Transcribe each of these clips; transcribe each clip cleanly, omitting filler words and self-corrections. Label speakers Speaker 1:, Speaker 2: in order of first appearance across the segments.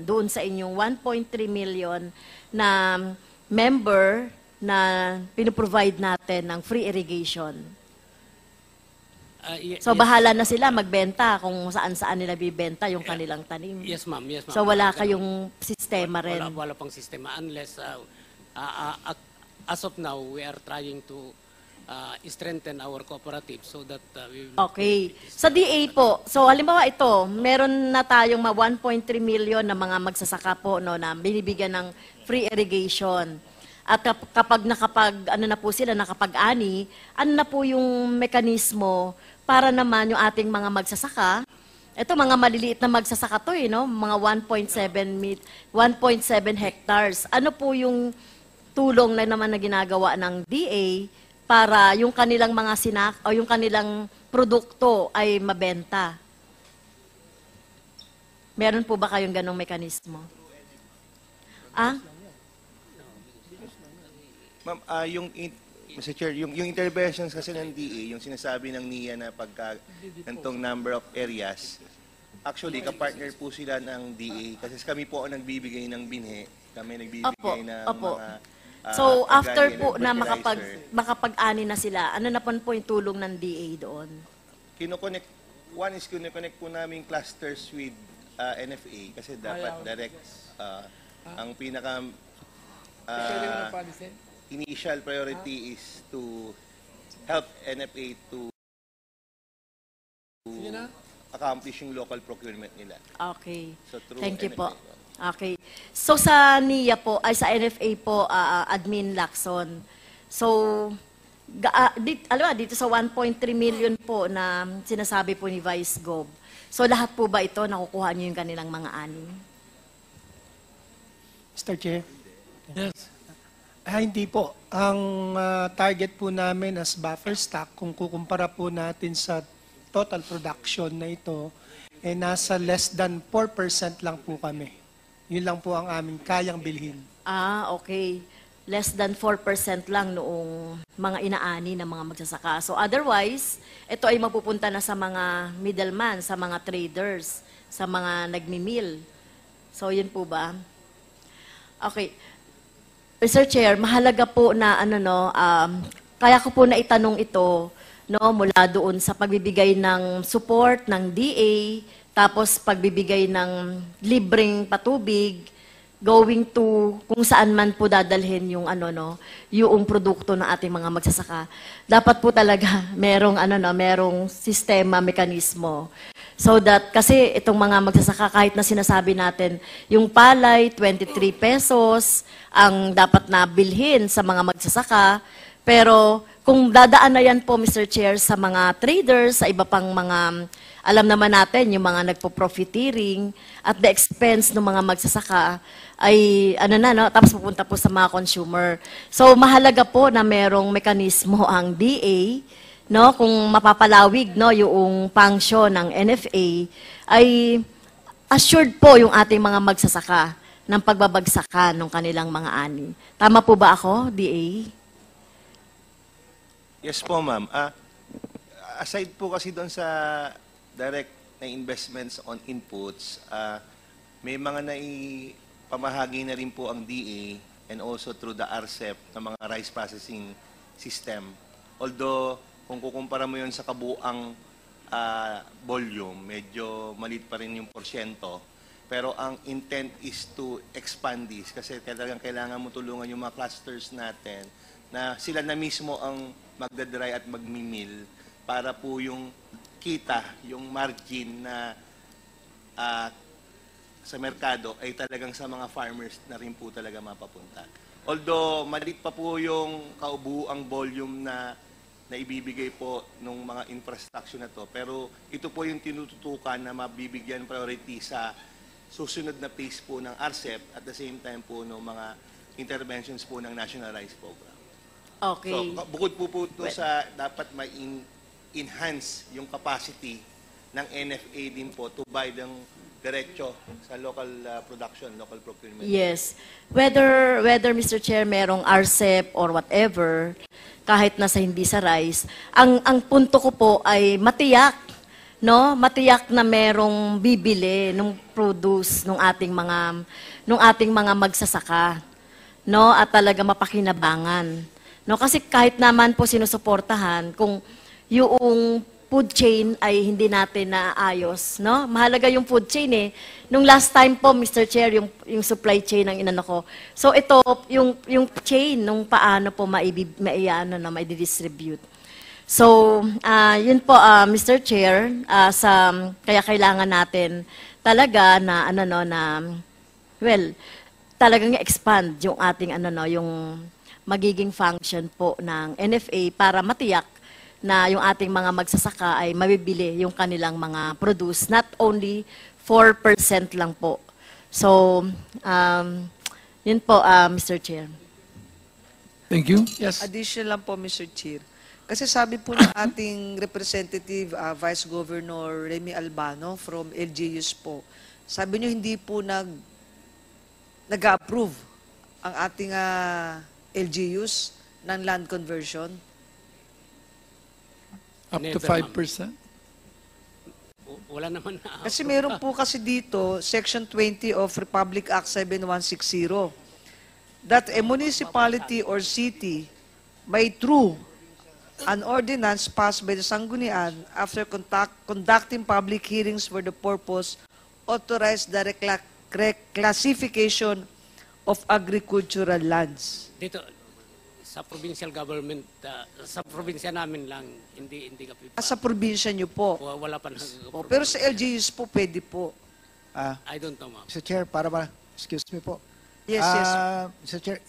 Speaker 1: doon sa inyong 1.3 million na member na pinoprovide natin ng free irrigation? So bahala na sila magbenta kung saan-saan nila bibenta yung kanilang tanim.
Speaker 2: Yes, ma'am. Yes, ma'am.
Speaker 1: So wala kayong sistema rin.
Speaker 2: Wala pang sistema unless as of now we are trying to strengthen our cooperative so that we will...
Speaker 1: Okay. Sa DA po, so halimbawa ito, meron na tayong 1.3 million na mga magsasaka po no, na binibigyan ng free irrigation. At kapag ano na po sila, nakapag-ani, ano na po yung mekanismo para naman yung ating mga magsasaka, ito mga maliliit na magsasaka to no, mga 1.7 hectares. Ano po yung tulong na naman na ginagawa ng DA para yung kanilang mga o yung kanilang produkto ay mabenta? Meron po ba kayong ganong mekanismo?
Speaker 3: Ma'am, Mr. Chair, yung interventions kasi ng DA, yung sinasabi ng NIA na pagka gantong number of areas, actually, kapartner po sila ng DA kasi kami po ang nagbibigay ng binhe, kami nagbibigay ng mga...
Speaker 1: So, after po na makapag-ani na sila, ano na po yung tulong ng DA doon?
Speaker 3: One is kinoconnect po namin clusters with NFA kasi dapat direct ang pinaka initial priority is to help NFA to accomplish yung local procurement nila.
Speaker 1: Okay.
Speaker 3: So,
Speaker 1: thank you
Speaker 3: NFA
Speaker 1: po. Okay. So sa NIA po, ay sa NFA po, Admin Lacson. So, dito sa 1.3 million po na sinasabi po ni Vice Gov. So lahat po ba ito nakukuha niyo yung kanilang mga ani?
Speaker 4: Mr. Chair?
Speaker 2: Yes.
Speaker 4: Hindi po. Ang target po namin as buffer stock, kung kukumpara po natin sa total production na ito, nasa less than 4% lang po kami. Yun lang po ang aming kayang bilhin.
Speaker 1: Okay. Less than 4% lang noong mga inaani ng mga magsasaka. So otherwise, ito ay mapupunta na sa mga middleman, sa mga traders, sa mga nagmimil. So yun po ba? Okay. Mr. Chair, mahalaga po na kaya ko po na itanong ito mula doon sa pagbibigay ng support ng DA, tapos pagbibigay ng libreng patubig, going to kung saan man po dadalhin yung yung produkto ng ating mga magsasaka. Dapat po talaga merong sistema, mekanismo. So that, kasi itong mga magsasaka, kahit na sinasabi natin, yung palay, 23 pesos, ang dapat na bilhin sa mga magsasaka. Pero kung dadaan na yan po, Mr. Chair, sa mga traders, sa iba pang mga, alam naman natin, yung mga nagpo-profiteering at the expense ng mga magsasaka, ay tapos pupunta po sa mga consumer. So mahalaga po na merong mekanismo ang DA, kung mapapalawig yung function ng NFA, ay assured po yung ating mga magsasaka ng pagbabagsakan ng kanilang mga ani. Tama po ba ako, DA?
Speaker 3: Yes po, ma'am. Aside po kasi doon sa direct na investments on inputs, may mga naipamahagi na rin po ang DA and also through the RCEP ng mga rice processing system. Although, kung kukumpara mo yun sa kabuang volume, medyo maliit pa rin yung porsyento. Pero ang intent is to expand this kasi talagang kailangan mo tulungan yung mga clusters natin na sila na mismo ang magdadry at magmimil para po yung kita, yung margin na sa merkado ay talagang sa mga farmers na rin po talaga mapapunta. Although maliit pa po yung kaubuang volume na ibibigay po ng mga infrastructure na to, pero ito po yung tinututukan na mabibigyan priority sa susunod na phase po ng RCEP at the same time po ng mga interventions po ng National Rice Program.
Speaker 1: Okay.
Speaker 3: So, bukod po ito sa dapat ma-enhance yung capacity ng NFA din po to buy ng diretso sa local production, local procurement.
Speaker 1: Yes. Whether Mr. Chair, merong RCEP or whatever, kahit nasa hindi sa rice, ang punto ko po ay matiyak no, matiyak na merong bibili nung produce nung ating mga magsasaka, no, at talaga mapakinabangan. No, kasi kahit naman po sinusuportahan kung yung food chain ay hindi natin naayos, no? Mahalaga yung food chain eh. Nung last time po, Mr. Chair, yung supply chain ang inano ko. So ito, yung chain, nung paano po mai-distribute. So, yun po, Mr. Chair, kaya kailangan natin talaga na, talagang expand yung ating, yung magiging function po ng NFA para matiyak na yung ating mga magsasaka ay mabibili yung kanilang mga produce, not only 4% lang po. So, yun po, Mr. Chair.
Speaker 5: Thank you.
Speaker 4: Yes.
Speaker 6: Addition lang po, Mr. Chair. Kasi sabi po ng ating representative, Vice Governor Remy Albano from LGUs po, sabi niyo hindi po nag-approve ang ating LGUs ng land conversion.
Speaker 5: Up to
Speaker 2: Never, ma'am.
Speaker 5: 5%.
Speaker 2: Wala naman na.
Speaker 6: Kasi meron po kasi dito, Section 20 of Republic Act 7160, that a municipality or city may through an ordinance passed by the Sanggunian after conducting public hearings for the purpose authorize the reclassification of agricultural lands.
Speaker 2: Dito, sa provincial government, sa probinsya namin lang, hindi kami pa.
Speaker 6: Sa probinsya nyo po.
Speaker 2: Wala pa
Speaker 6: Po. Pero sa LGUs po, pwede po.
Speaker 2: I don't know, ma'am.
Speaker 7: Mr. Chair, excuse me po.
Speaker 6: Yes, yes.
Speaker 7: Mr. Chair,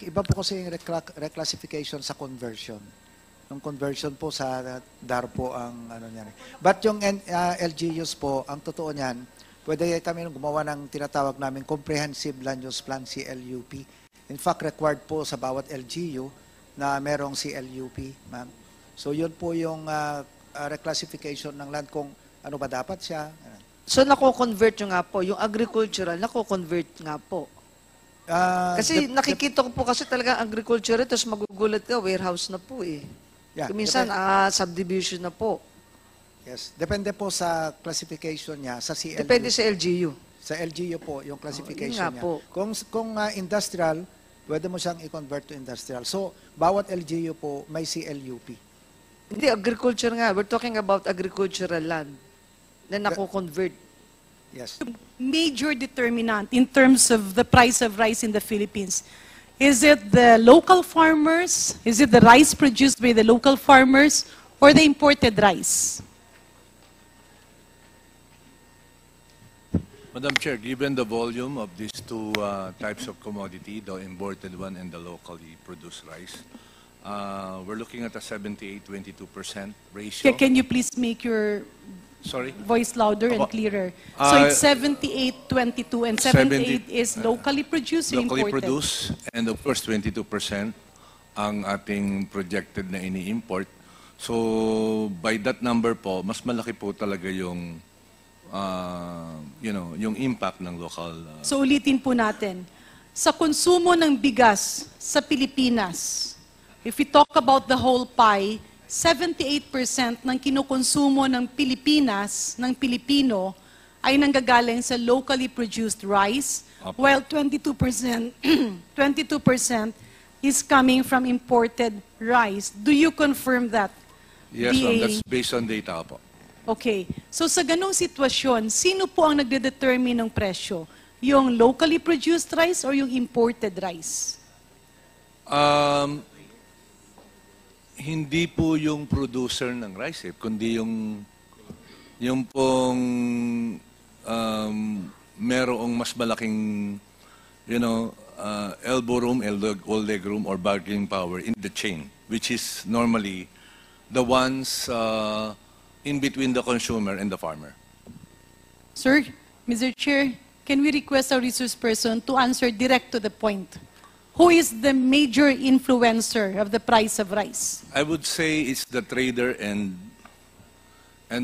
Speaker 7: iba po kasi yung reclassification sa conversion. Yung conversion po sa DAR po ang ano niyan. But yung LGUs po, ang totoo niyan, pwede kami gumawa ng tinatawag namin Comprehensive Land Use Plan, CLUP. In fact, required po sa bawat LGU na merong CLUP, ma'am. So yun po yung reclassification ng land kung ano ba dapat siya.
Speaker 6: So nako-convert nyo nga po. Yung agricultural, nako-convert nga po. Kasi nakikita ko po kasi talaga agricultural, tapos magugulat ka, warehouse na po eh.
Speaker 7: Yeah,
Speaker 6: Minsan, subdivision na po.
Speaker 7: Yes, depende po sa classification niya sa CLU.
Speaker 6: Depende sa LGU.
Speaker 7: Sa LGU po, yung classification
Speaker 6: nga
Speaker 7: niya.
Speaker 6: po.
Speaker 7: Kung industrial, pwede mo siyang i-convert to industrial. So, bawat LGU po may CLUP.
Speaker 6: Hindi, agriculture nga. We're talking about agricultural land na nako-convert.
Speaker 7: Yes.
Speaker 8: Major determinant in terms of the price of rice in the Philippines? Is it the local farmers? Is it the rice produced by the local farmers or the imported rice?
Speaker 9: Madam Chair, given the volume of these two types of commodity, the imported one and the locally produced rice, we're looking at a 78-22% ratio.
Speaker 8: Can you please make your
Speaker 9: Sorry?
Speaker 8: voice louder and
Speaker 9: Apo.
Speaker 8: clearer? So it's 78-22 and 78 is locally produced or
Speaker 9: Locally
Speaker 8: imported?
Speaker 9: produced, and of course 22% ang ating projected na ini-import. So by that number po, mas malaki po talaga yung yung impact ng local.
Speaker 8: So ulitin po natin, sa konsumo ng bigas sa Pilipinas, if we talk about the whole pie, 78% ng kinukonsumo ng Pilipinas, ng Pilipino, ay nanggagaling sa locally produced rice,
Speaker 9: Apo.
Speaker 8: while 22% is coming from imported rice. Do you confirm that?
Speaker 9: Yes, ma'am,
Speaker 8: DA?
Speaker 9: that's based on data po.
Speaker 8: Okay. So sa ganong sitwasyon, sino po ang nagde-determine ng presyo? Yung locally produced rice or yung imported rice?
Speaker 9: Hindi po yung producer ng rice, kundi yung pong merong mas malaking, elbow room, all leg room, or bargaining power in the chain, which is normally the ones in between the consumer and the farmer.
Speaker 8: Sir, Mr. Chair, can we request our resource person to answer direct to the point? Who is the major influencer of the price of rice?
Speaker 9: I would say it's the trader and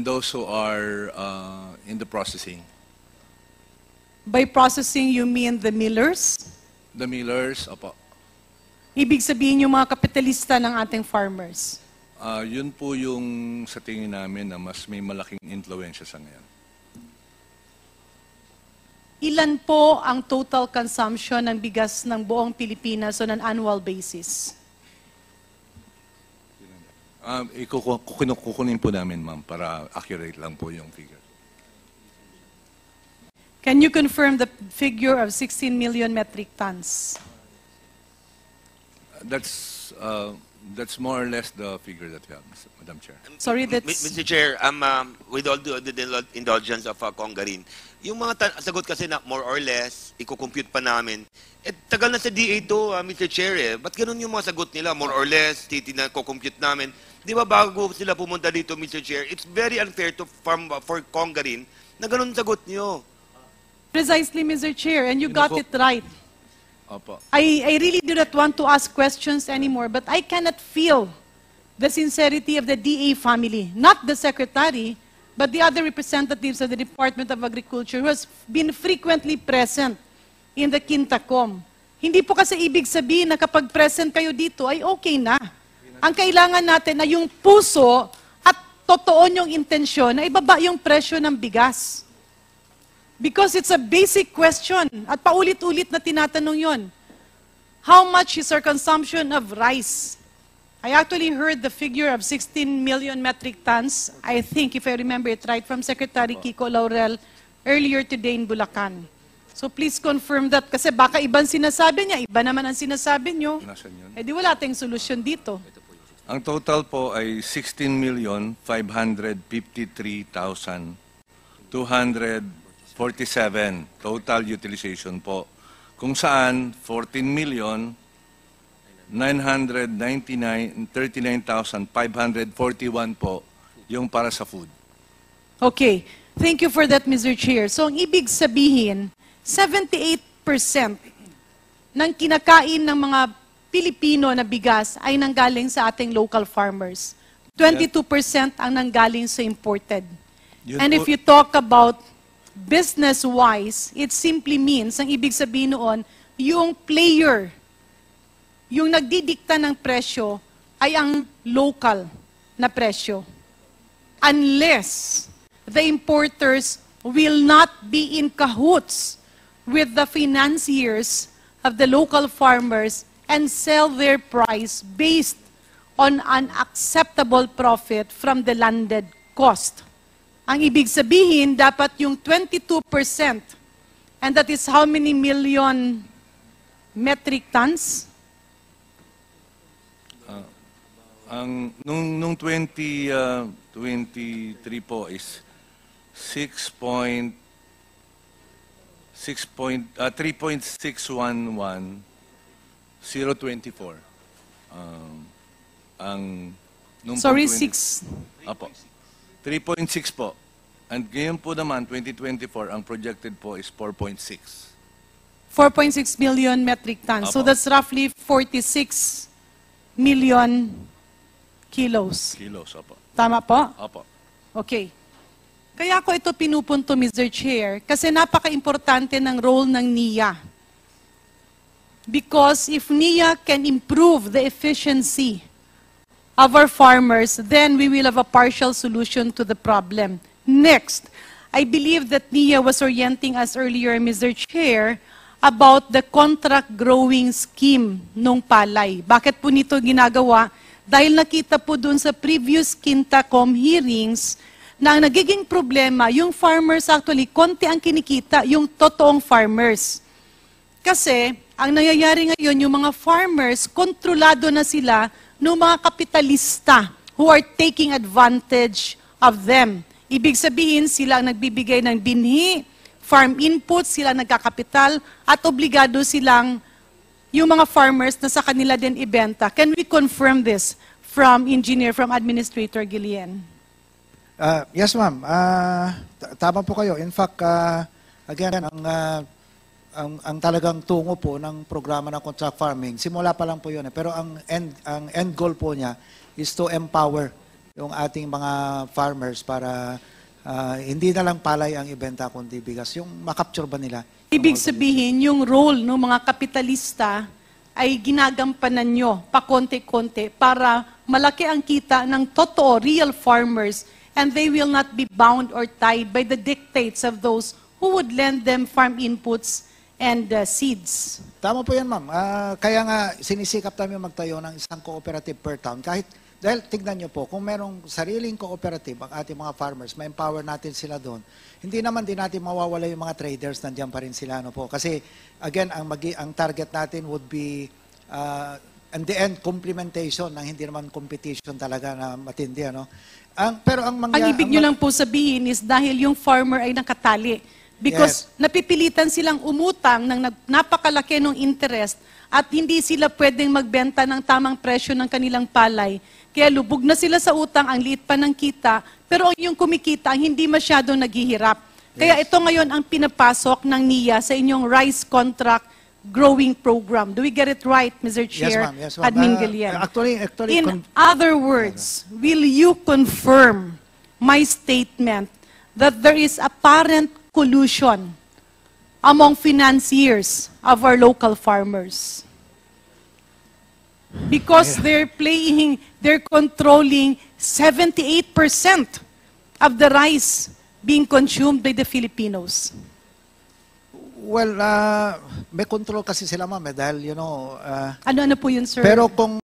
Speaker 9: those who are in the processing.
Speaker 8: By processing, you mean the millers?
Speaker 9: The millers, opo.
Speaker 8: Ibig sabihin yung mga kapitalista ng ating farmers.
Speaker 9: Yun po yung sa tingin namin na mas may malaking influensya sa ngayon.
Speaker 8: Ilan po ang total consumption ng bigas ng buong Pilipinas on an annual basis?
Speaker 9: Kukunin po namin, ma'am, para accurate lang po yung figure.
Speaker 8: Can you confirm the figure of 16 million metric tons?
Speaker 9: That's more or less the figure that we have, Madam Chair.
Speaker 8: Sorry, that's...
Speaker 10: Mr. Chair, with all the indulgence of Congarin, yung mga sagot kasi na more or less, i-compute pa namin, tagal na sa DA to, Mr. Chair, ba't ganun yung mga sagot nila, more or less, ko-compute namin. Di ba bago sila pumunta dito, Mr. Chair, it's very unfair for Congarin na ganun sagot niyo.
Speaker 8: Precisely, Mr. Chair, and you got it right.
Speaker 9: Opo.
Speaker 8: I really do not want to ask questions anymore, but I cannot feel the sincerity of the DA family, not the secretary, but the other representatives of the Department of Agriculture who has been frequently present in the Quintacom. Hindi po kasi ibig sabihin na kapag present kayo dito ay okay na. Ang kailangan natin ay yung puso at totoo yung intensyon na ibaba yung presyo ng bigas. Because it's a basic question at paulit-ulit na tinatanong yon. How much is our consumption of rice? I actually heard the figure of 16 million metric tons, I think, if I remember it right, from Secretary Kiko Laurel earlier today in Bulacan. So please confirm that kasi baka ibang sinasabi niya, iba naman ang sinasabi niyo.
Speaker 9: Nasaan yun?
Speaker 8: Eh di wala tayong solusyon dito.
Speaker 9: Ang total po ay 16,553,247 total utilization po. Kung saan 39,541 po yung para sa food.
Speaker 8: Okay. Thank you for that, Mr. Chair. So ang ibig sabihin, 78% ng kinakain ng mga Pilipino na bigas ay nanggaling sa ating local farmers. 22% ang nanggaling sa imported. And if you talk about business-wise, it simply means, ang ibig sabihin noon, yung player, yung nagdidikta ng presyo, ay ang local na presyo. Unless the importers will not be in cahoots with the financiers of the local farmers and sell their price based on an acceptable profit from the landed cost. Ang ibig sabihin, dapat yung 22%, and that is how many million metric tons?
Speaker 9: Nung 2023 po is 3.611024.
Speaker 8: Sorry, 6.
Speaker 9: Apo. 3.6 po. And ngayon po naman, 2024, ang projected po is 4.6.
Speaker 8: 4.6 million metric tons. So
Speaker 9: Apo.
Speaker 8: that's roughly 46 million kilos.
Speaker 9: Kilos, opo.
Speaker 8: Tama po?
Speaker 9: Opo.
Speaker 8: Okay. Kaya ko ito pinupunto, Mr. Chair, kasi napaka-importante ng role ng NIA. Because if NIA can improve the efficiency of our farmers, then we will have a partial solution to the problem. Next, I believe that NIA was orienting us earlier, Mr. Chair, about the contract growing scheme nung palay. Bakit po nito ginagawa? Dahil nakita po dun sa previous Quintacom hearings na ang nagiging problema, yung farmers actually, konti ang kinikita, yung totoong farmers. Kasi, ang nangyayari ngayon, yung mga farmers, kontrolado na sila ng mga kapitalista who are taking advantage of them. Ibig sabihin, sila ang nagbibigay ng binhi, farm inputs, sila nagkakapital, at obligado silang yung mga farmers na sa kanila din ibenta. Can we confirm this from Administrator Guillen?
Speaker 7: Yes, ma'am. Tama po kayo. In fact, again, ang talagang tungo po ng programa ng contract farming, simula pa lang po yun. Pero ang end goal po niya is to empower yung ating mga farmers para hindi na lang palay ang ibenta kundi bigas. Yung makapture ba nila?
Speaker 8: Ibig sabihin, yung role ng mga kapitalista ay ginagampanan nyo pakonti-konti para malaki ang kita ng totoo, real farmers, and they will not be bound or tied by the dictates of those who would lend them farm inputs and seeds.
Speaker 7: Tama po yan, ma'am. Kaya nga sinisikap namin magtayo ng isang cooperative per town. Dahil tignan nyo po, kung merong sariling cooperative ang ating mga farmers, ma-empower natin sila doon, hindi naman din natin mawawala yung mga traders, nandiyan pa rin sila. Ano po. Kasi, again, ang target natin would be, in the end, complementation, ng hindi naman competition talaga na matindi. Ano? Pero ang
Speaker 8: Ang ibig nyo lang po sabihin is dahil yung farmer ay nakatali. Because napipilitan silang umutang ng napakalaki ng interest at hindi sila pwedeng magbenta ng tamang presyo ng kanilang palay. Kaya lubog na sila sa utang, ang liit pa ng kita, pero yung kumikita ang hindi masyadong naghihirap. Kaya ito ngayon ang pinapasok ng NIA sa inyong rice contract growing program. Do we get it right, Mr. Chair?
Speaker 7: Yes, ma'am.
Speaker 8: Admin Galian?
Speaker 7: Actually,
Speaker 8: In other words, will you confirm my statement that there is apparent collusion among financiers of our local farmers? Because they're controlling 78% of the rice being consumed by the Filipinos.
Speaker 7: Well, may control kasi sila, ma'am, dahil,
Speaker 8: Ano-ano po yun, sir?
Speaker 7: pero kung